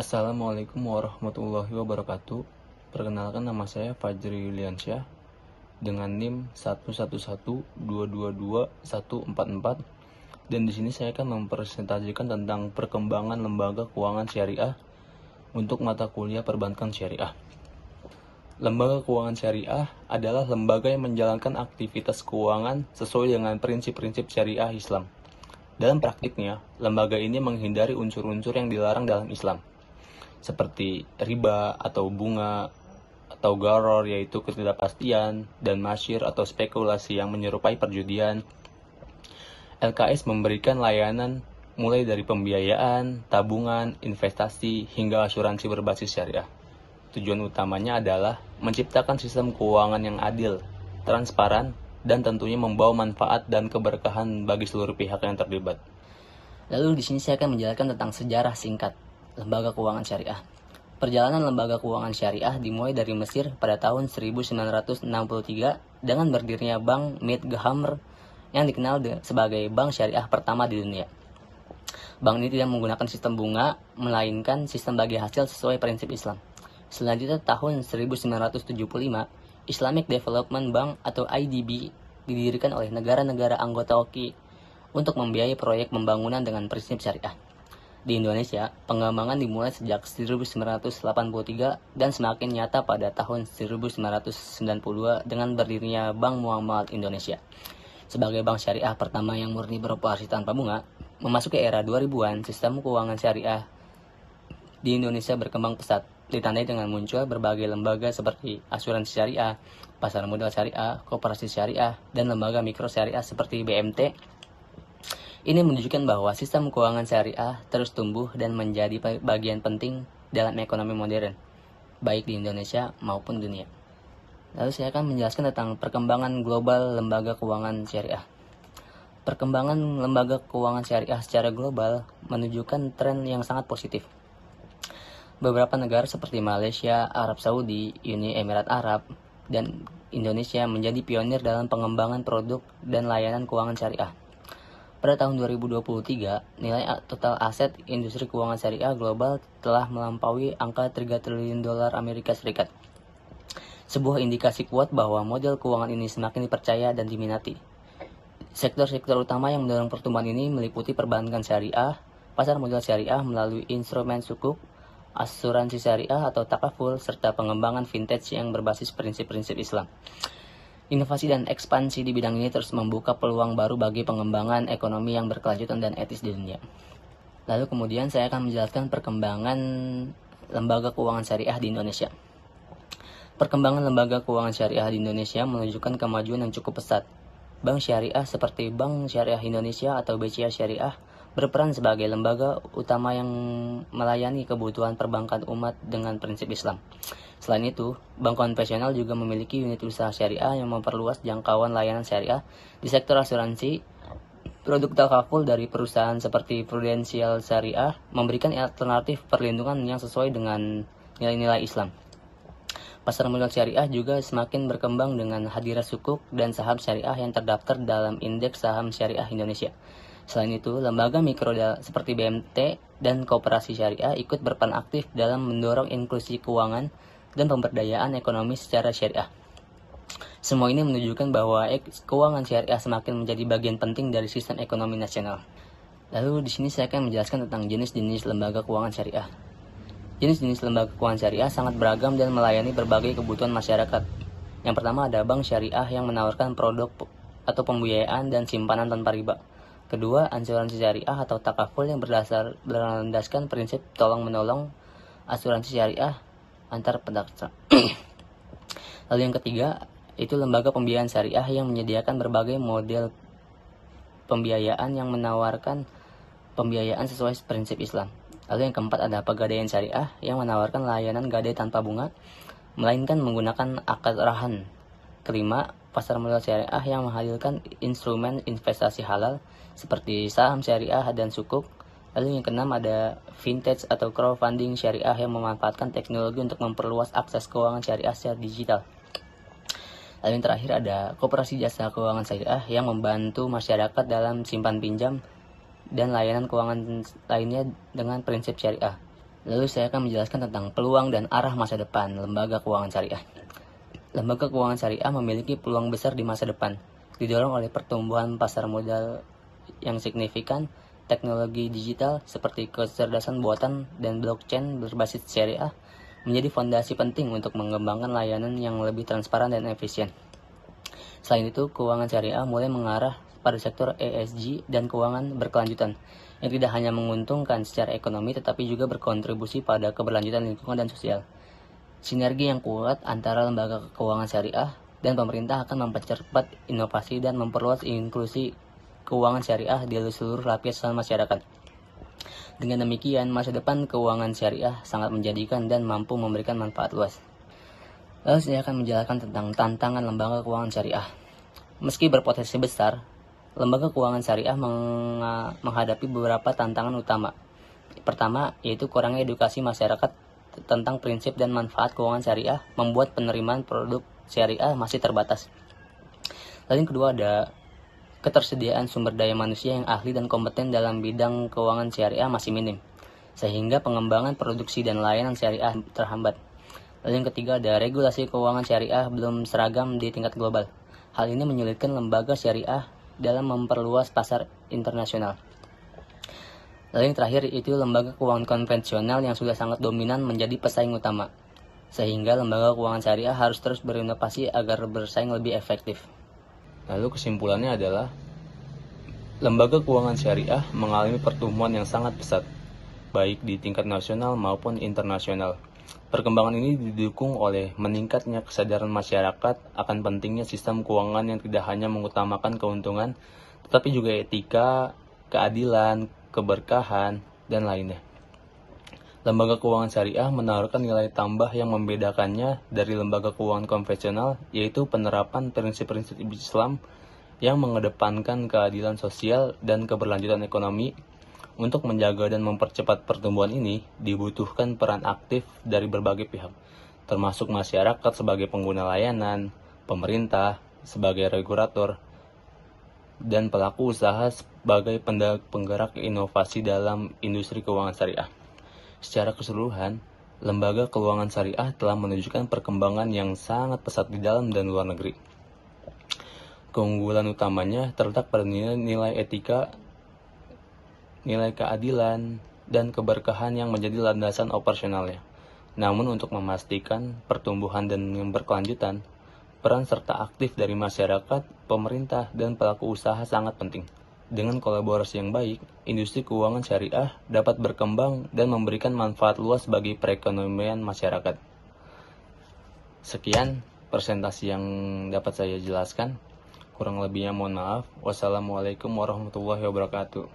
Assalamualaikum warahmatullahi wabarakatuh. Perkenalkan, nama saya Fajri Yuliansyah dengan NIM 1112222144, dan di sini saya akan mempresentasikan tentang perkembangan lembaga keuangan syariah untuk mata kuliah perbankan syariah. Lembaga keuangan syariah adalah lembaga yang menjalankan aktivitas keuangan sesuai dengan prinsip-prinsip syariah Islam. Dalam praktiknya, lembaga ini menghindari unsur-unsur yang dilarang dalam Islam, seperti riba atau bunga, atau gharor yaitu ketidakpastian, dan masyir atau spekulasi yang menyerupai perjudian. LKS memberikan layanan mulai dari pembiayaan, tabungan, investasi, hingga asuransi berbasis syariah. Tujuan utamanya adalah menciptakan sistem keuangan yang adil, transparan, dan tentunya membawa manfaat dan keberkahan bagi seluruh pihak yang terlibat. Lalu di sini saya akan menjelaskan tentang sejarah singkat lembaga keuangan syariah. Perjalanan lembaga keuangan syariah dimulai dari Mesir pada tahun 1963 dengan berdirinya Bank Med Ghamr yang dikenal sebagai bank syariah pertama di dunia. Bank ini tidak menggunakan sistem bunga, melainkan sistem bagi hasil sesuai prinsip Islam. Selanjutnya tahun 1975, Islamic Development Bank atau IDB didirikan oleh negara-negara anggota OKI untuk membiayai proyek pembangunan dengan prinsip syariah. Di Indonesia, pengembangan dimulai sejak 1983 dan semakin nyata pada tahun 1992 dengan berdirinya Bank Muamalat Indonesia. Sebagai bank syariah pertama yang murni beroperasi tanpa bunga, memasuki era 2000-an, sistem keuangan syariah di Indonesia berkembang pesat, ditandai dengan muncul berbagai lembaga seperti asuransi syariah, pasar modal syariah, koperasi syariah, dan lembaga mikro syariah seperti BMT. Ini menunjukkan bahwa sistem keuangan syariah terus tumbuh dan menjadi bagian penting dalam ekonomi modern, baik di Indonesia maupun dunia. Lalu saya akan menjelaskan tentang perkembangan global lembaga keuangan syariah. Perkembangan lembaga keuangan syariah secara global menunjukkan tren yang sangat positif. Beberapa negara seperti Malaysia, Arab Saudi, Uni Emirat Arab, dan Indonesia menjadi pionir dalam pengembangan produk dan layanan keuangan syariah. Pada tahun 2023, nilai total aset industri keuangan syariah global telah melampaui angka 3 triliun dolar Amerika Serikat. Sebuah indikasi kuat bahwa model keuangan ini semakin dipercaya dan diminati. Sektor-sektor utama yang mendorong pertumbuhan ini meliputi perbankan syariah, pasar modal syariah melalui instrumen sukuk, asuransi syariah atau takaful, serta pengembangan vintage yang berbasis prinsip-prinsip Islam. Inovasi dan ekspansi di bidang ini terus membuka peluang baru bagi pengembangan ekonomi yang berkelanjutan dan etis di dunia. Lalu kemudian saya akan menjelaskan perkembangan lembaga keuangan syariah di Indonesia. Perkembangan lembaga keuangan syariah di Indonesia menunjukkan kemajuan yang cukup pesat. Bank syariah seperti Bank Syariah Indonesia atau BCA Syariah berperan sebagai lembaga utama yang melayani kebutuhan perbankan umat dengan prinsip Islam. Selain itu, bank konvensional juga memiliki unit usaha syariah yang memperluas jangkauan layanan syariah di sektor asuransi. Produk takaful dari perusahaan seperti Prudential Syariah memberikan alternatif perlindungan yang sesuai dengan nilai-nilai Islam. Pasar modal syariah juga semakin berkembang dengan hadirnya sukuk dan saham syariah yang terdaftar dalam Indeks Saham Syariah Indonesia. Selain itu, lembaga mikro seperti BMT dan koperasi syariah ikut berperan aktif dalam mendorong inklusi keuangan dan pemberdayaan ekonomi secara syariah. Semua ini menunjukkan bahwa keuangan syariah semakin menjadi bagian penting dari sistem ekonomi nasional. Lalu di sini saya akan menjelaskan tentang jenis-jenis lembaga keuangan syariah. Jenis-jenis lembaga keuangan syariah sangat beragam dan melayani berbagai kebutuhan masyarakat. Yang pertama ada bank syariah yang menawarkan produk atau pembiayaan dan simpanan tanpa riba. Kedua, asuransi syariah atau takaful yang berlandaskan prinsip tolong-menolong, asuransi syariah antar pedagang. Lalu yang ketiga, itu lembaga pembiayaan syariah yang menyediakan berbagai model pembiayaan yang menawarkan pembiayaan sesuai prinsip Islam. Lalu yang keempat ada pegadaian syariah yang menawarkan layanan gadai tanpa bunga, melainkan menggunakan akad rahan. Kelima, pasar modal syariah yang menghadirkan instrumen investasi halal seperti saham syariah dan sukuk. Lalu yang keenam ada vintage atau crowdfunding syariah yang memanfaatkan teknologi untuk memperluas akses keuangan syariah secara digital. Lalu yang terakhir ada koperasi jasa keuangan syariah yang membantu masyarakat dalam simpan pinjam dan layanan keuangan lainnya dengan prinsip syariah. Lalu saya akan menjelaskan tentang peluang dan arah masa depan lembaga keuangan syariah. Lembaga keuangan syariah memiliki peluang besar di masa depan, didorong oleh pertumbuhan pasar modal yang signifikan, teknologi digital seperti kecerdasan buatan dan blockchain berbasis syariah menjadi fondasi penting untuk mengembangkan layanan yang lebih transparan dan efisien. Selain itu, keuangan syariah mulai mengarah pada sektor ESG dan keuangan berkelanjutan, yang tidak hanya menguntungkan secara ekonomi tetapi juga berkontribusi pada keberlanjutan lingkungan dan sosial. Sinergi yang kuat antara lembaga keuangan syariah dan pemerintah akan mempercepat inovasi dan memperluas inklusi keuangan syariah di seluruh lapisan masyarakat. Dengan demikian, masa depan keuangan syariah sangat menjanjikan dan mampu memberikan manfaat luas. Lalu saya akan menjelaskan tentang tantangan lembaga keuangan syariah. Meski berpotensi besar, lembaga keuangan syariah menghadapi beberapa tantangan utama. Pertama, yaitu kurangnya edukasi masyarakat tentang prinsip dan manfaat keuangan syariah membuat penerimaan produk syariah masih terbatas. Lalu yang kedua ada ketersediaan sumber daya manusia yang ahli dan kompeten dalam bidang keuangan syariah masih minim, sehingga pengembangan produksi dan layanan syariah terhambat. Lalu yang ketiga ada regulasi keuangan syariah belum seragam di tingkat global. Hal ini menyulitkan lembaga syariah dalam memperluas pasar internasional. Lalu yang terakhir itu lembaga keuangan konvensional yang sudah sangat dominan menjadi pesaing utama, sehingga lembaga keuangan syariah harus terus berinovasi agar bersaing lebih efektif. Lalu kesimpulannya adalah lembaga keuangan syariah mengalami pertumbuhan yang sangat pesat, baik di tingkat nasional maupun internasional. Perkembangan ini didukung oleh meningkatnya kesadaran masyarakat akan pentingnya sistem keuangan yang tidak hanya mengutamakan keuntungan, tetapi juga etika, keadilan, keberkahan, dan lainnya. Lembaga keuangan syariah menawarkan nilai tambah yang membedakannya dari lembaga keuangan konvensional, yaitu penerapan prinsip-prinsip Islam yang mengedepankan keadilan sosial dan keberlanjutan ekonomi. Untuk menjaga dan mempercepat pertumbuhan ini, dibutuhkan peran aktif dari berbagai pihak, termasuk masyarakat sebagai pengguna layanan, pemerintah sebagai regulator, dan pelaku usaha sebagai penggerak inovasi dalam industri keuangan syariah. Secara keseluruhan, lembaga keuangan syariah telah menunjukkan perkembangan yang sangat pesat di dalam dan luar negeri. Keunggulan utamanya terletak pada nilai etika, nilai keadilan, dan keberkahan yang menjadi landasan operasionalnya. Namun untuk memastikan pertumbuhan dan yang berkelanjutan, peran serta aktif dari masyarakat, pemerintah, dan pelaku usaha sangat penting. Dengan kolaborasi yang baik, industri keuangan syariah dapat berkembang dan memberikan manfaat luas bagi perekonomian masyarakat. Sekian presentasi yang dapat saya jelaskan. Kurang lebihnya mohon maaf. Wassalamualaikum warahmatullahi wabarakatuh.